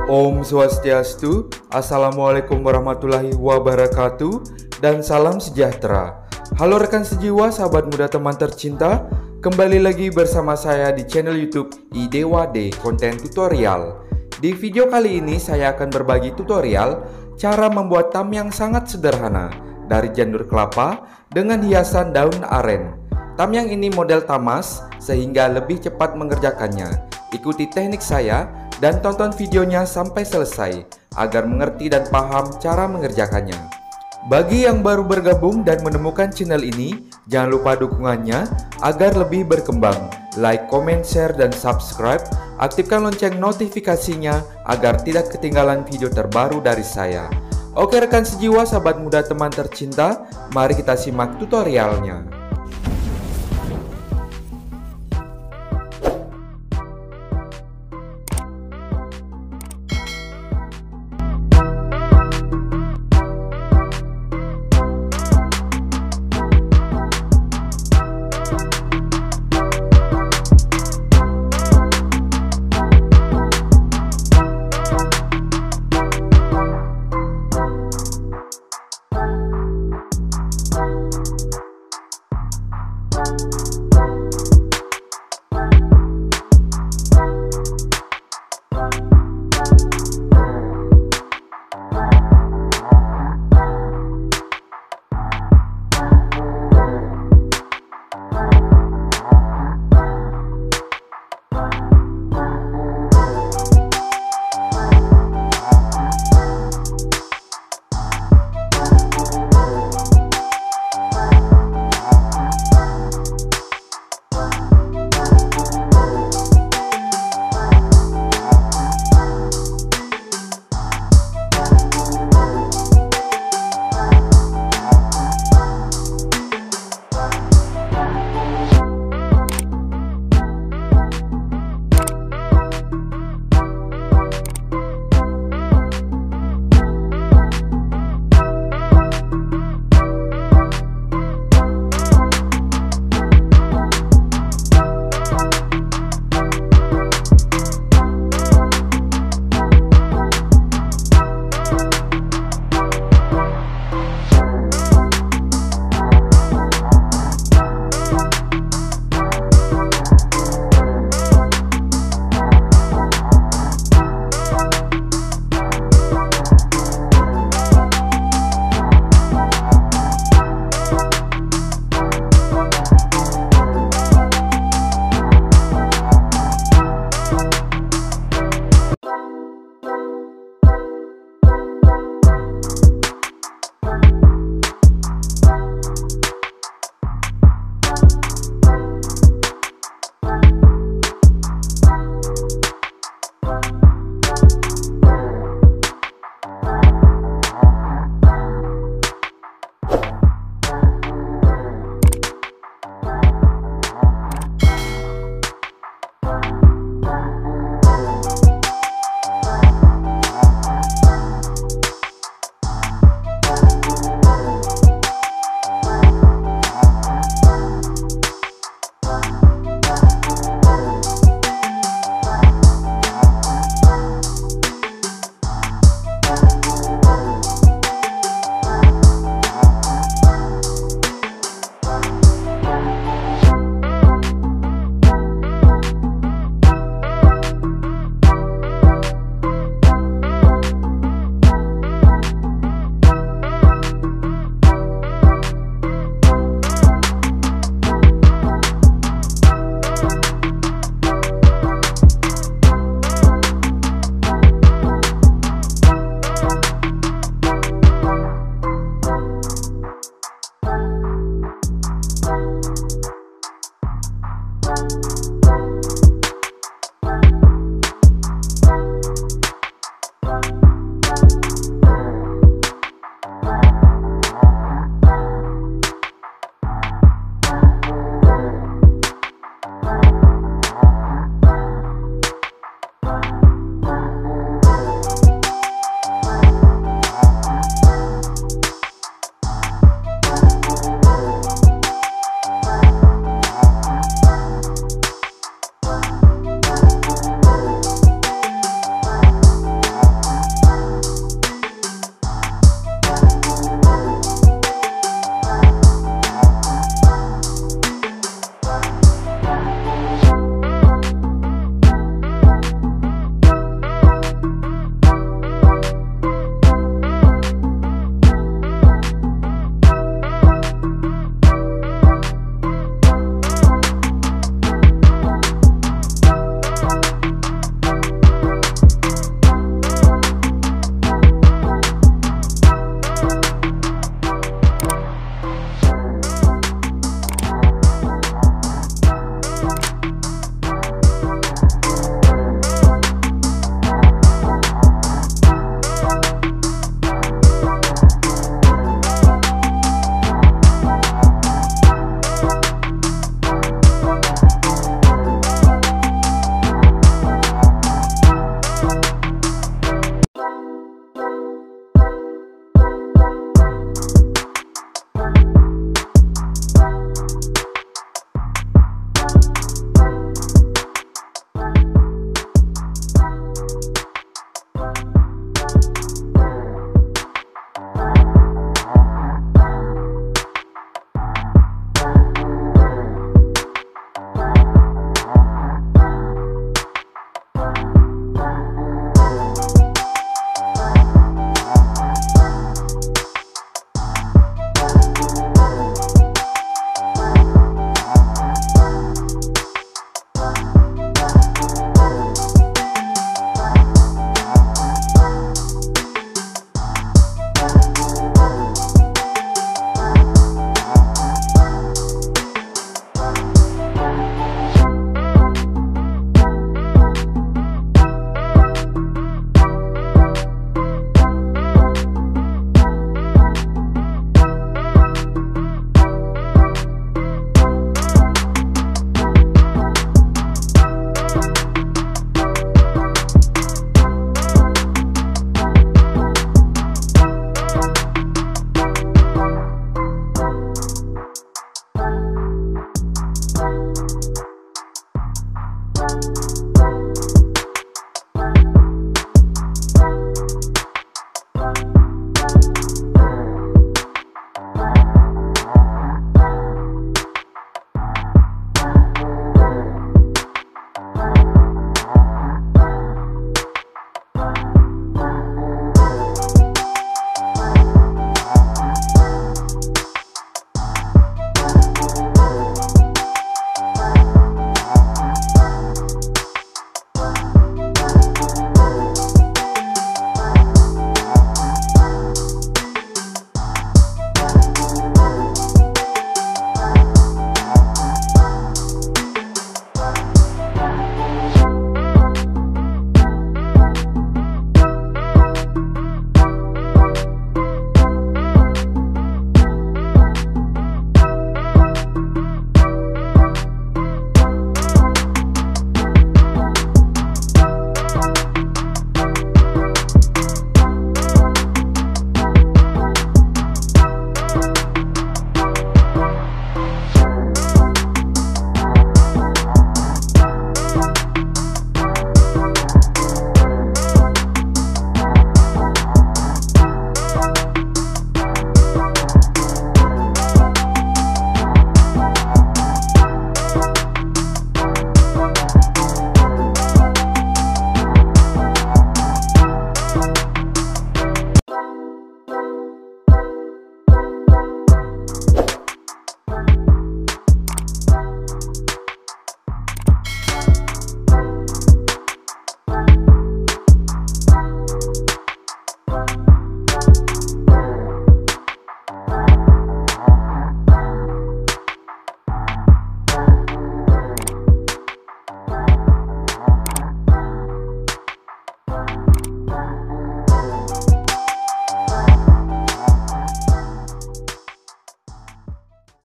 Om Swastiastu, Assalamu'alaikum warahmatullahi wabarakatuh, dan salam sejahtera. Halo rekan sejiwa, sahabat muda, teman tercinta. Kembali lagi bersama saya di channel YouTube IDWD Konten Tutorial. Di video kali ini saya akan berbagi tutorial cara membuat tamiang sangat sederhana dari janur kelapa dengan hiasan daun aren. Tamiang ini model Tamas sehingga lebih cepat mengerjakannya. Ikuti teknik saya dan tonton videonya sampai selesai agar mengerti dan paham cara mengerjakannya. Bagi yang baru bergabung dan menemukan channel ini, jangan lupa dukungannya agar lebih berkembang. Like, comment, share, dan subscribe. Aktifkan lonceng notifikasinya agar tidak ketinggalan video terbaru dari saya. Oke rekan sejiwa, sahabat muda, teman tercinta, mari kita simak tutorialnya.